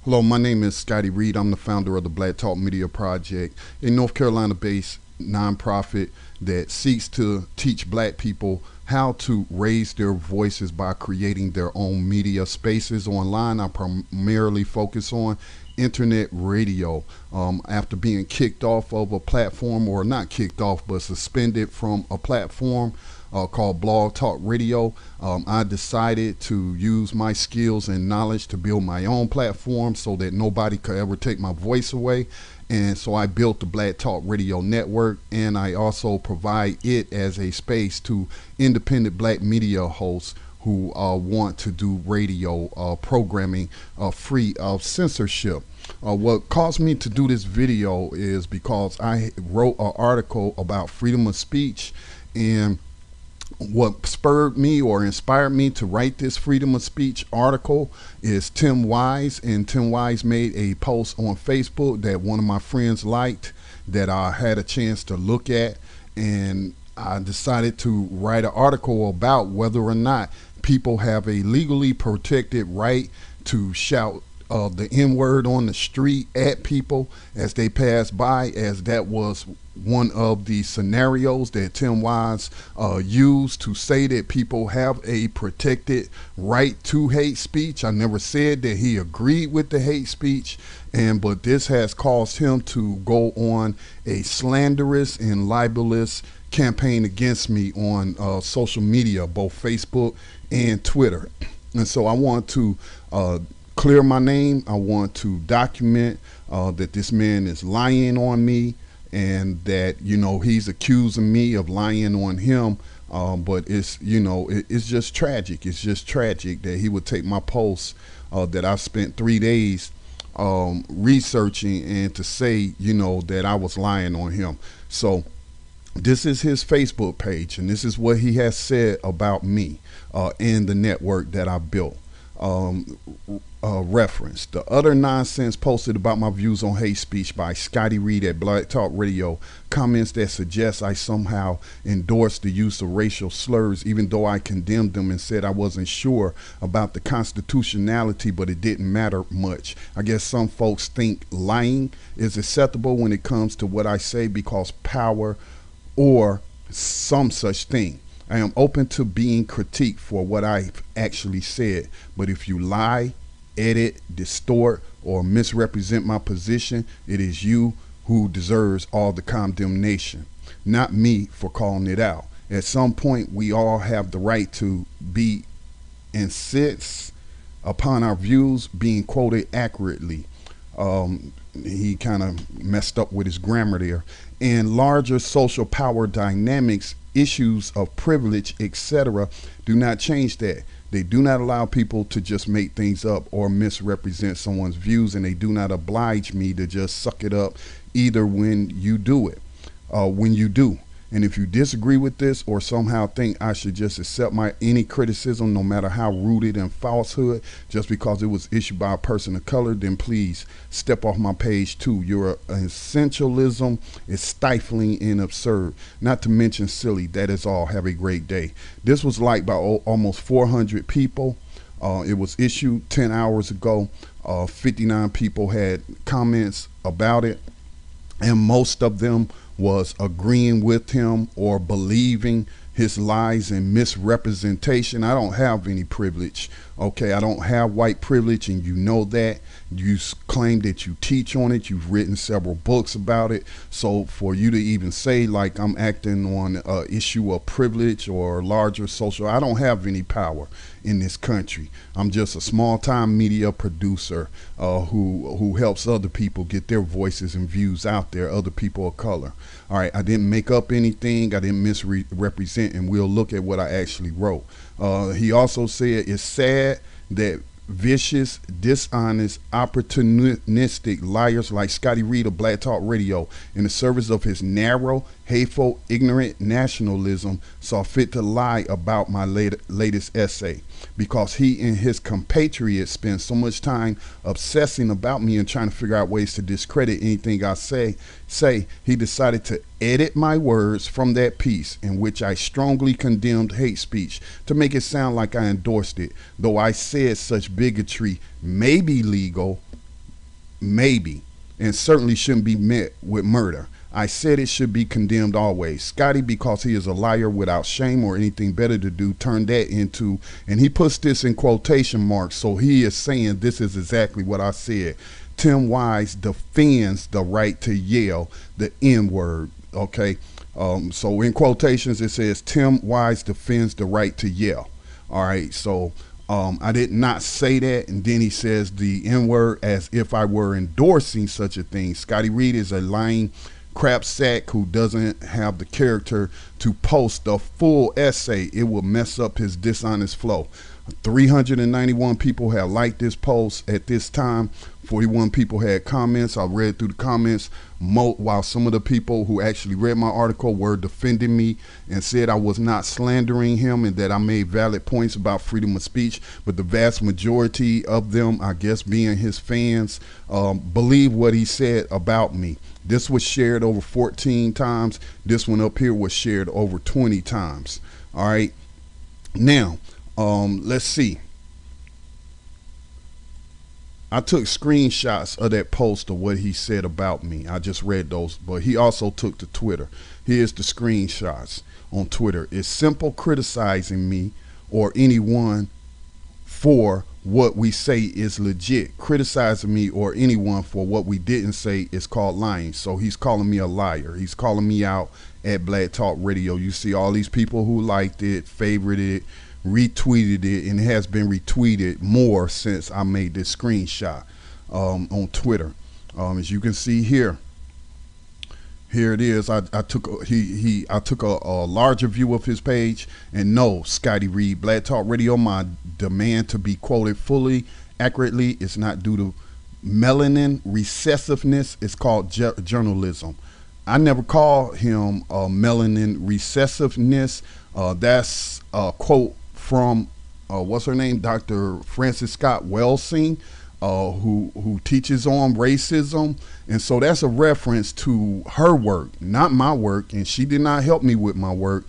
Hello, my name is Scotty Reid. I'm the founder of the Black Talk Media Project, a North Carolina-based nonprofit that seeks to teach black people how to raise their voices by creating their own media spaces online. I primarily focus on internet radio. After being kicked off of a platform, or not kicked off, but suspended from a platform called Blog Talk Radio, I decided to use my skills and knowledge to build my own platform so that nobody could ever take my voice away. And so I built the Black Talk Radio Network, and I also provide it as a space to independent black media hosts who want to do radio programming free of censorship. What caused me to do this video is because I wrote an article about freedom of speech, and what spurred me or inspired me to write this freedom of speech article is Tim Wise. And Tim Wise made a post on Facebook that one of my friends liked, that I had a chance to look at, and I decided to write an article about whether or not people have a legally protected right to shout the N-word on the street at people as they pass by, as that was one of the scenarios that Tim Wise used to say that people have a protected right to hate speech. I never said that he agreed with the hate speech, but this has caused him to go on a slanderous and libelous campaign against me on social media, both Facebook and Twitter. And so I want to clear my name. I want to document that this man is lying on me, and that, you know, he's accusing me of lying on him. But it's, you know, it's just tragic. It's just tragic that he would take my posts that I spent 3 days researching, and to say, you know, that I was lying on him. So this is his Facebook page, and this is what he has said about me and the network that I built. Reference: the other nonsense posted about my views on hate speech by Scotty Reid at Black Talk Radio, comments that suggest I somehow endorsed the use of racial slurs, even though I condemned them and said I wasn't sure about the constitutionality, but it didn't matter much. I guess some folks think lying is acceptable when it comes to what I say because power or some such thing. I am open to being critiqued for what I've actually said, but if you lie, edit, distort, or misrepresent my position, it is you who deserves all the condemnation, not me for calling it out. At some point, we all have the right to be insist upon our views being quoted accurately. He kind of messed up with his grammar there. And larger social power dynamics, issues of privilege, etc., do not change that. They do not allow people to just make things up or misrepresent someone's views, and they do not oblige me to just suck it up either when you do it. When you do. And if you disagree with this or somehow think I should just accept any criticism, no matter how rooted in falsehood, just because it was issued by a person of color, then please step off my page too. Your essentialism is stifling and absurd, not to mention silly. That is all. Have a great day. This was liked by almost 400 people. It was issued 10 hours ago. 59 people had comments about it, and most of them was agreeing with him or believing his lies and misrepresentation. I don't have any privilege. Okay, I don't have white privilege, and you know that. You claim that you teach on it. You've written several books about it. So for you to even say like I'm acting on an issue of privilege or larger social, I don't have any power in this country. I'm just a small-time media producer who helps other people get their voices and views out there, other people of color. All right, I didn't make up anything. I didn't misrepresent, and we'll look at what I actually wrote. He also said it's sad that vicious, dishonest, opportunistic liars like Scotty Reid of Black Talk Radio, in the service of his narrow, hateful, ignorant nationalism, saw fit to lie about my latest essay, because he and his compatriots spend so much time obsessing about me and trying to figure out ways to discredit anything I say. He decided to edit my words from that piece in which I strongly condemned hate speech to make it sound like I endorsed it, though I said such bigotry may be legal maybe, and certainly shouldn't be met with murder. I said it should be condemned always. Scotty, because he is a liar without shame or anything better to do, turned that into, and he puts this in quotation marks, so he is saying this is exactly what I said. Tim Wise defends the right to yell the N word. Okay. So in quotations, it says Tim Wise defends the right to yell. All right. So I did not say that. And then he says the N word as if I were endorsing such a thing. Scotty Reid is a lying crap sack who doesn't have the character to post the full essay. It will mess up his dishonest flow. 391 people have liked this post at this time. 41 people had comments. I read through the comments, while some of the people who actually read my article were defending me and said I was not slandering him and that I made valid points about freedom of speech. But the vast majority of them, I guess being his fans, believe what he said about me. This was shared over 14 times. This one up here was shared over 20 times. All right. Now, let's see. I took screenshots of that post of what he said about me. I just read those, but he also took to Twitter. Here's the screenshots on Twitter. It's simple criticizing me or anyone for what we say is legit. Criticizing me or anyone for what we didn't say is called lying. So he's calling me a liar. He's calling me out at Black Talk Radio. You see all these people who liked it, favorited it, retweeted it, and it has been retweeted more since I made this screenshot on Twitter. As you can see here, here it is. I took a larger view of his page, and no, Scotty Reid, Black Talk Radio, my demand to be quoted fully, accurately, is not due to melanin recessiveness. It's called journalism. I never call him melanin recessiveness. That's a quote from what's her name, Dr. Frances Scott Welsing, who teaches on racism, and so that's a reference to her work, not my work, and she did not help me with my work.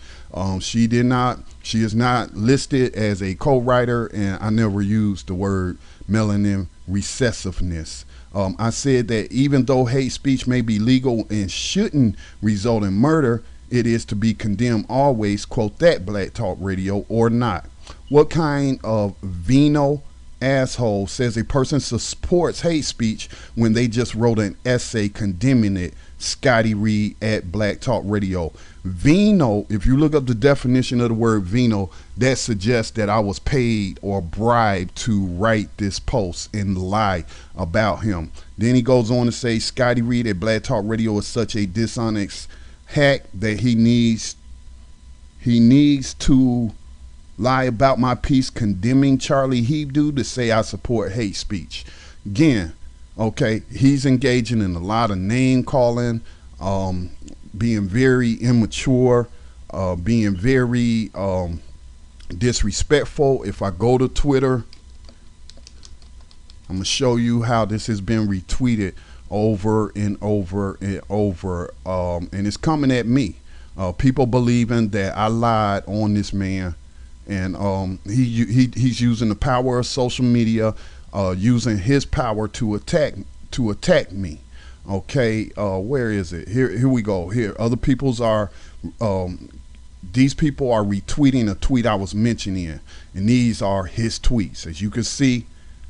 She is not listed as a co-writer, and I never used the word melanin recessiveness. I said that even though hate speech may be legal and shouldn't result in murder, it is to be condemned always, quote that, Black Talk Radio, or not. What kind of vino asshole says a person supports hate speech when they just wrote an essay condemning it? Scotty Reid at Black Talk Radio. Vino, if you look up the definition of the word vino, that suggests that I was paid or bribed to write this post and lie about him. Then he goes on to say Scotty Reid at Black Talk Radio is such a dishonest hack that he needs to lie about my piece condemning Charlie Hebdo to say I support hate speech. Again, okay, he's engaging in a lot of name calling, being very immature, being very disrespectful. If I go to Twitter, I'm gonna show you how this has been retweeted over and over and over, and it's coming at me. People believing that I lied on this man, and he's using the power of social media, using his power to attack me. Okay, where is it? Here we go. Here, other people's are. These people are retweeting a tweet I was mentioning, and these are his tweets. As you can see,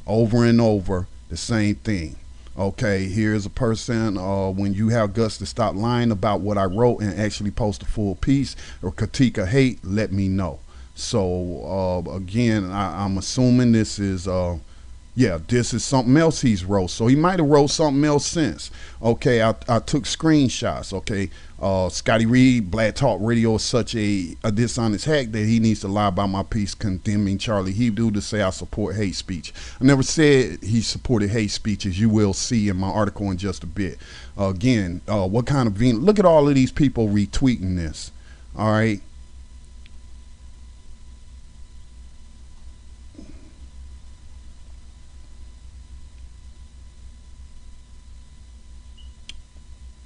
over and over, the same thing. Okay, here's a person, when you have guts to stop lying about what I wrote and actually post a full piece or critique of hate, let me know. So again, I'm assuming this is this is something else he's wrote. So he might have wrote something else since. Okay, I took screenshots. Okay, Scotty Reid, Black Talk Radio is such a dishonest hack that he needs to lie about my piece condemning Charlie Hebdo to say I support hate speech. I never said he supported hate speech, as you will see in my article in just a bit. Again, what kind of look at all of these people retweeting this. All right.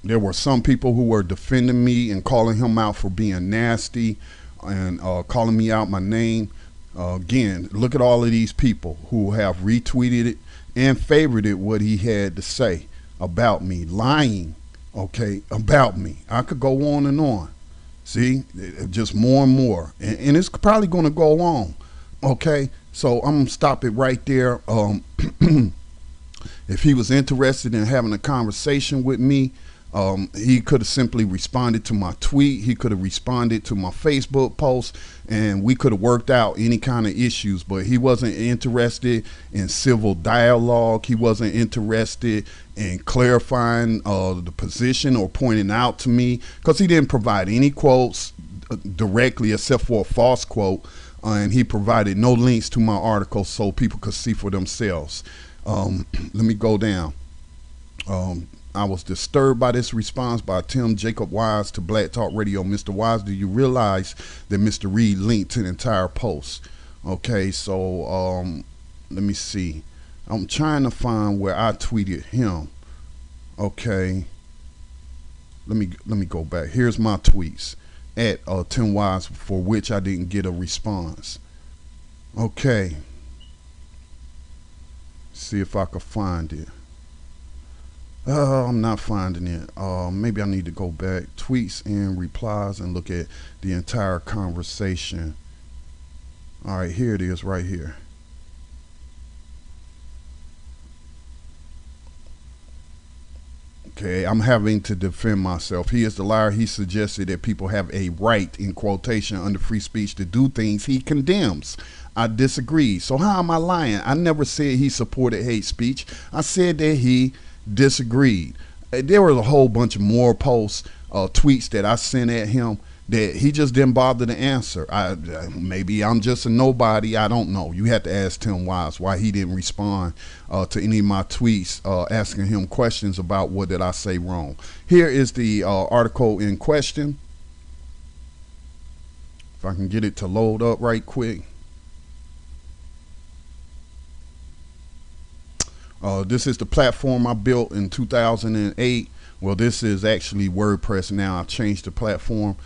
There were some people who were defending me and calling him out for being nasty and calling me out my name. Again, look at all of these people who have retweeted it and favorited what he had to say about me, lying, okay, about me. I could go on and on. See, just more and more. And it's probably going to go on, okay? So I'm going to stop it right there. If he was interested in having a conversation with me, he could have simply responded to my tweet. He could have responded to my Facebook post, and we could have worked out any kind of issues. But he wasn't interested in civil dialogue. He wasn't interested in clarifying the position or pointing out to me, because he didn't provide any quotes directly except for a false quote, and he provided no links to my article so people could see for themselves. Let me go down. I was disturbed by this response by Tim Jacob Wise to Black Talk Radio. Mr. Wise, do you realize that Mr. Reid linked to the entire post? Okay, so let me see. I'm trying to find where I tweeted him. Okay, let me go back. Here's my tweets at Tim Wise, for which I didn't get a response. Okay, see if I can find it. I'm not finding it. Maybe I need to go back. Tweets and replies and look at the entire conversation. All right, here it is right here. Okay, I'm having to defend myself. He is the liar. He suggested that people have a right, in quotation, under free speech to do things he condemns. I disagree. So how am I lying? I never said he supported hate speech. I said that he disagreed. There was a whole bunch of more posts, tweets that I sent at him that he just didn't bother to answer. Maybe I'm just a nobody. I don't know. You have to ask Tim Wise why he didn't respond to any of my tweets asking him questions about what did I say wrong. Here is the article in question. If I can get it to load up right quick. This is the platform I built in 2008. Well, this is actually WordPress now. I've changed the platform.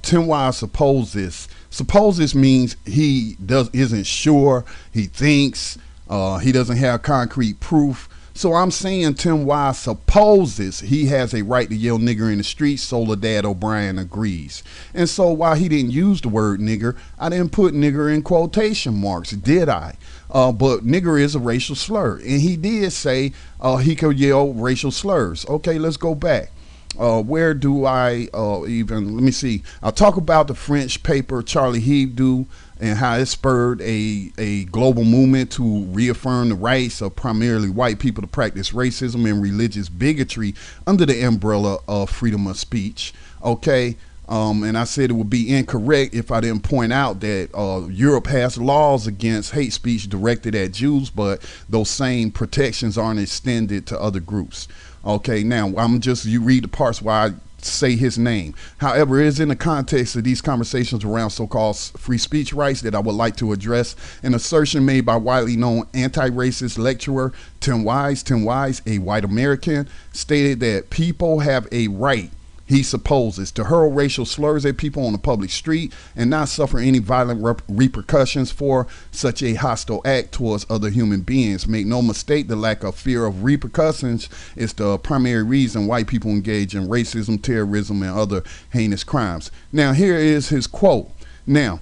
Tim Wise supposes. Supposes means he isn't sure. He thinks. He doesn't have concrete proof. So I'm saying Tim Wise supposes he has a right to yell nigger in the streets. Soledad O'Brien agrees. And so while he didn't use the word nigger, I didn't put nigger in quotation marks, did I? But nigger is a racial slur. And he did say he could yell racial slurs. Okay, let's go back. Where do I even, let me see. I'll talk about the French paper Charlie Hebdo and how it spurred a global movement to reaffirm the rights of primarily white people to practice racism and religious bigotry under the umbrella of freedom of speech. Okay. And I said it would be incorrect if I didn't point out that Europe has laws against hate speech directed at Jews, but those same protections aren't extended to other groups. Okay, now you read the parts where I say his name. However, it is in the context of these conversations around so-called free speech rights that I would like to address an assertion made by widely known anti-racist lecturer Tim Wise. Tim Wise, a white American, stated that people have a right, he supposes, to hurl racial slurs at people on the public street and not suffer any violent repercussions for such a hostile act towards other human beings. Make no mistake, the lack of fear of repercussions is the primary reason white people engage in racism, terrorism, and other heinous crimes. Now, here is his quote. Now,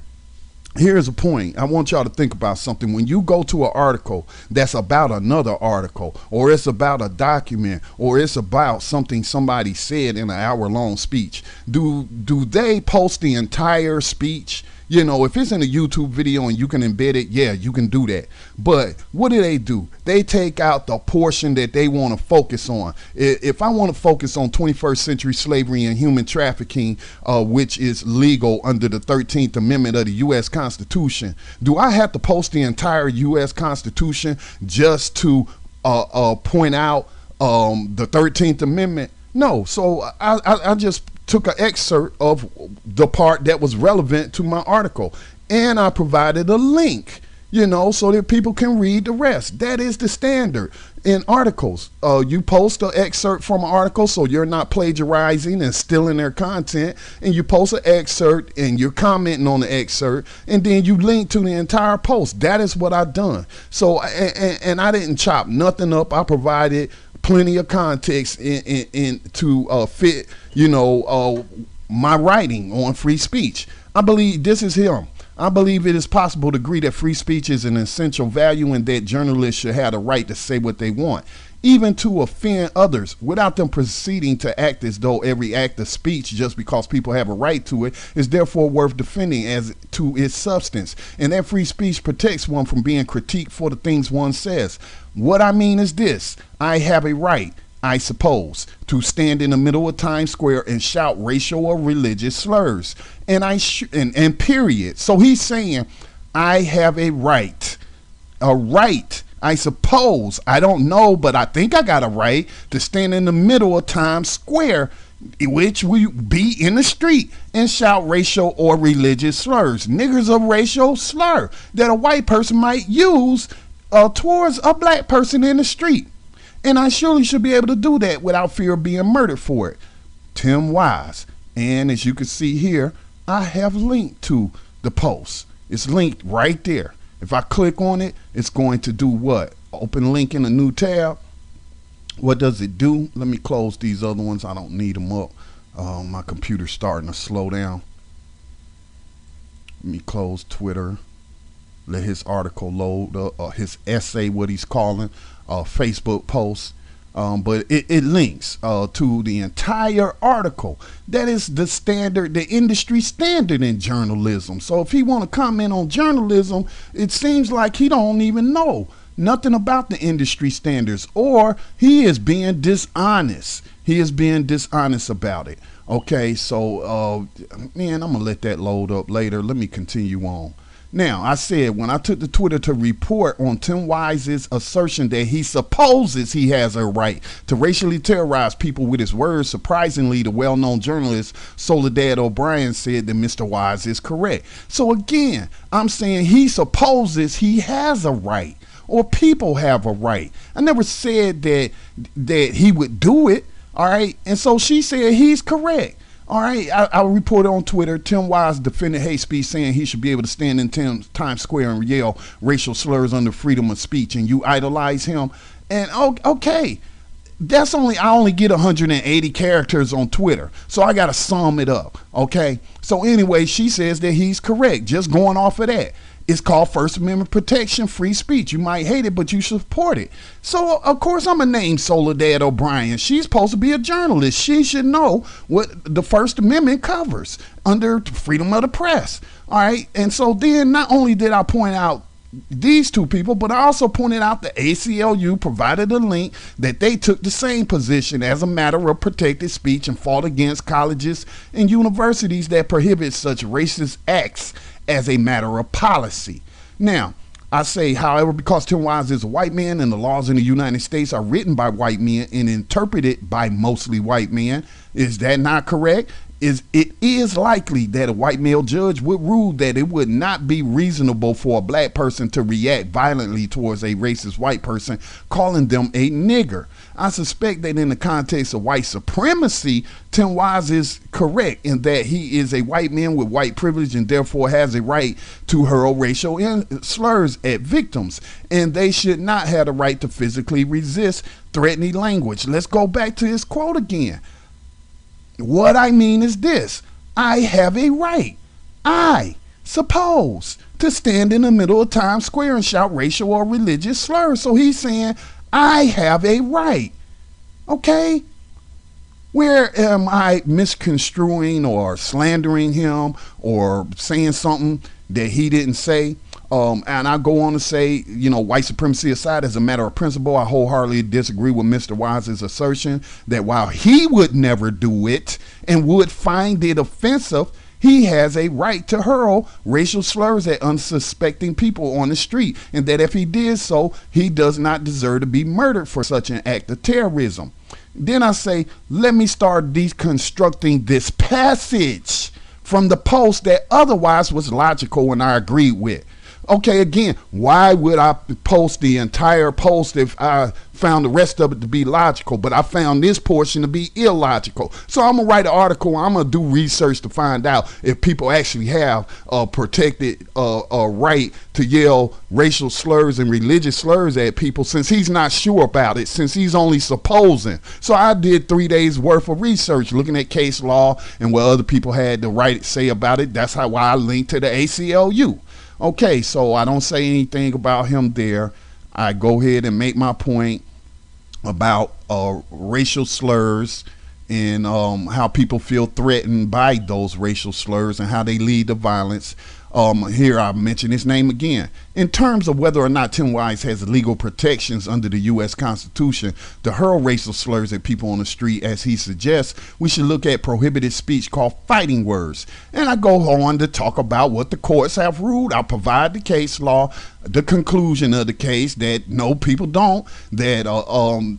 here's a point. I want y'all to think about something. When you go to an article that's about another article, or it's about a document, or it's about something somebody said in an hour-long speech, do they post the entire speech? You know, if it's in a YouTube video and you can embed it, yeah, you can do that. But what do? They take out the portion that they want to focus on. If I want to focus on 21st century slavery and human trafficking, which is legal under the 13th Amendment of the U.S. Constitution, do I have to post the entire U.S. Constitution just to point out the 13th Amendment? No. So I just took an excerpt of the part that was relevant to my article, and I provided a link. you know, so that people can read the rest. That is the standard in articles. You post an excerpt from an article, so you're not plagiarizing and stealing their content, and you post an excerpt and you're commenting on the excerpt, and then you link to the entire post. That is what I've done. So and I didn't chop nothing up. I provided plenty of context in to fit, you know, my writing on free speech. I believe this is him. I believe it is possible to agree that free speech is an essential value and that journalists should have the right to say what they want, even to offend others, without them proceeding to act as though every act of speech, just because people have a right to it, is therefore worth defending as to its substance. And that free speech protects one from being critiqued for the things one says. What I mean is this: I have a right, I suppose, to stand in the middle of Times Square and shout racial or religious slurs. And and period. So he's saying, I have a right, I suppose, I don't know, but I think I got a right to stand in the middle of Times Square, which will be in the street, and shout racial or religious slurs. Nigger's a racial slur that a white person might use towards a black person in the street. And I surely should be able to do that without fear of being murdered for it. Tim Wise. And as you can see here, I have linked to the post. It's linked right there. If I click on it, it's going to do what? Open link in a new tab. What does it do? Let me close these other ones. I don't need them up. My computer's starting to slow down. Let me close Twitter. Let his article load up, his essay, what he's calling, Facebook post. But it links to the entire article. That is the standard, the industry standard in journalism. So if he want to comment on journalism, it seems like he don't even know nothing about the industry standards, or he is being dishonest. He is being dishonest about it. Okay, so man, I'm gonna let that load up later. Let me continue on. Now, I said when I took to Twitter to report on Tim Wise's assertion that he supposes he has a right to racially terrorize people with his words, surprisingly, the well-known journalist Soledad O'Brien said that Mr. Wise is correct. So again, I'm saying he supposes he has a right, or people have a right. I never said that he would do it, all right? And so she said he's correct. All right, I reported on Twitter, Tim Wise defended hate speech, saying he should be able to stand in Times Square and yell racial slurs under freedom of speech, and you idolize him. And okay, I only get 180 characters on Twitter, so I got to sum it up, okay? So anyway, she says that he's correct, just going off of that. It's called First Amendment protection, free speech. You might hate it, but you support it. So, of course, I'm going to name Soledad O'Brien. She's supposed to be a journalist. She should know what the First Amendment covers under freedom of the press. All right. And so then not only did I point out these two people, but I also pointed out the ACLU provided a link that they took the same position as a matter of protected speech and fought against colleges and universities that prohibit such racist acts as a matter of policy. Now, I say, however, because Tim Wise is a white man and the laws in the United States are written by white men and interpreted by mostly white men, is that not correct? It is likely that a white male judge would rule that it would not be reasonable for a black person to react violently towards a racist white person, calling them a nigger. I suspect that in the context of white supremacy, Tim Wise is correct in that he is a white man with white privilege and therefore has a right to hurl racial slurs at victims, and they should not have the right to physically resist threatening language. Let's go back to his quote again. What I mean is this: I have a right, I suppose, to stand in the middle of Times Square and shout racial or religious slurs. So he's saying, I have a right. Okay? Where am I misconstruing or slandering him or saying something that he didn't say? And I go on to say, you know, white supremacy aside, as a matter of principle, I wholeheartedly disagree with Mr. Wise's assertion that while he would never do it and would find it offensive, he has a right to hurl racial slurs at unsuspecting people on the street, and that if he did so, he does not deserve to be murdered for such an act of terrorism. Then I say, let me start deconstructing this passage from the post that otherwise was logical and I agreed with. Okay, again, why would I post the entire post if I found the rest of it to be logical, but I found this portion to be illogical? So I'm gonna write an article. I'm gonna do research to find out if people actually have a protected right to yell racial slurs and religious slurs at people, since he's not sure about it, since he's only supposing. So I did 3 days worth of research looking at case law and what other people had to write say about it. That's why I linked to the ACLU. Okay, so I don't say anything about him there. I go ahead and make my point about racial slurs and how people feel threatened by those racial slurs and how they lead to violence. Here I mention his name again. In terms of whether or not Tim Wise has legal protections under the U.S. Constitution to hurl racial slurs at people on the street, as he suggests, we should look at prohibited speech called fighting words. And I go on to talk about what the courts have ruled. I provide the case law, the conclusion of the case, that no, people don't, that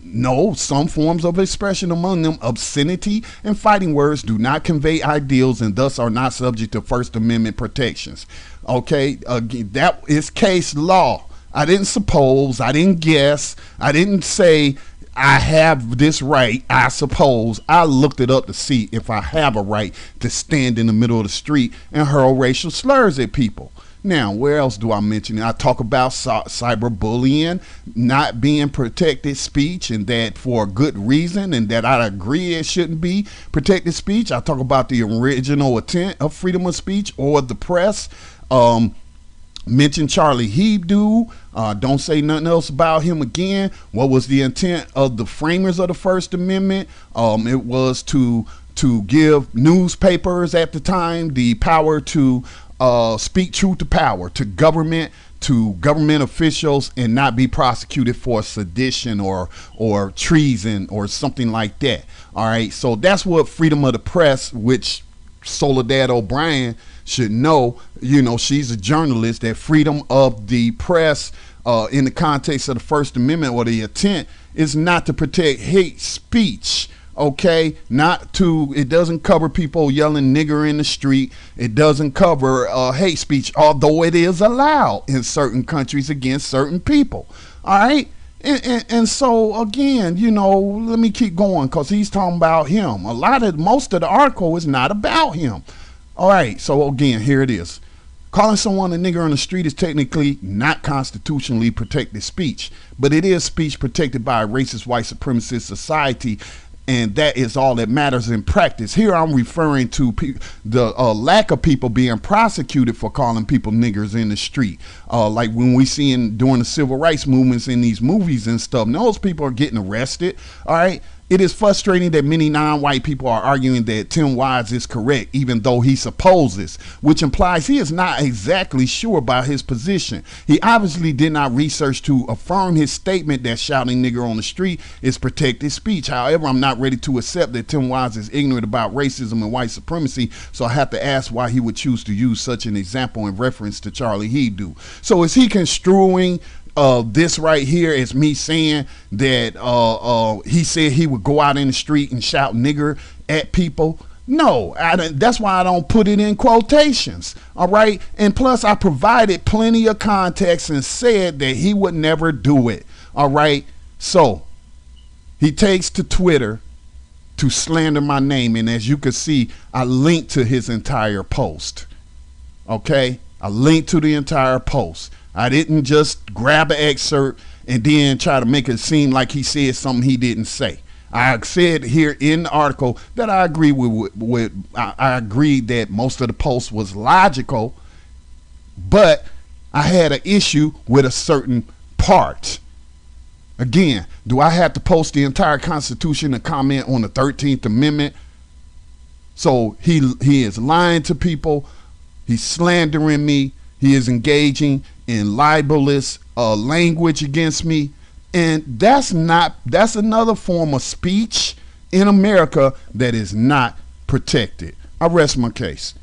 no, some forms of expression, among them obscenity and fighting words, do not convey ideals and thus are not subject to First Amendment protections. Okay, that is case law. I didn't suppose, I didn't guess, I didn't say I have this right, I suppose. I looked it up to see if I have a right to stand in the middle of the street and hurl racial slurs at people. Now, where else do I mention it? I talk about cyberbullying not being protected speech, and that for a good reason, and that I agree it shouldn't be protected speech. I talk about the original intent of freedom of speech or the press. Mention Charlie Hebdo. Don't say nothing else about him again. What was the intent of the framers of the First Amendment? It was to give newspapers at the time the power to speak truth to power, to government officials, and not be prosecuted for sedition or treason or something like that. All right, so that's what freedom of the press, which Soledad O'Brien should know. You know, she's a journalist. That freedom of the press, in the context of the First Amendment, or the intent, is not to protect hate speech. Okay, it doesn't cover people yelling nigger in the street. It doesn't cover hate speech, although it is allowed in certain countries against certain people. All right. And so again, you know, let me keep going, because he's talking about him. Most of the article is not about him. All right. So again, here it is. Calling someone a nigger on the street is technically not constitutionally protected speech, but it is speech protected by a racist white supremacist society. And that is all that matters in practice. Here I'm referring to the lack of people being prosecuted for calling people niggers in the street. Like when we see during the civil rights movements in these movies and stuff, those people are getting arrested. All right. It is frustrating that many non-white people are arguing that Tim Wise is correct, even though he supposes, which implies he is not exactly sure about his position. He obviously did not research to affirm his statement that shouting nigger on the street is protected speech. However, I'm not ready to accept that Tim Wise is ignorant about racism and white supremacy, so I have to ask why he would choose to use such an example in reference to Charlie Hebdo. So is he construing this right here is me saying that he said he would go out in the street and shout nigger at people? No, that's why I don't put it in quotations. All right. And plus, I provided plenty of context and said that he would never do it. All right. So he takes to Twitter to slander my name. And as you can see, I linked to his entire post. OK, I linked to the entire post. I didn't just grab an excerpt and then try to make it seem like he said something he didn't say. I said here in the article that I agree with I agreed that most of the post was logical, but I had an issue with a certain part. Again, do I have to post the entire Constitution to comment on the 13th Amendment? So he is lying to people. He's slandering me. He is engaging in libelous language against me. And that's another form of speech in America that is not protected. I rest my case.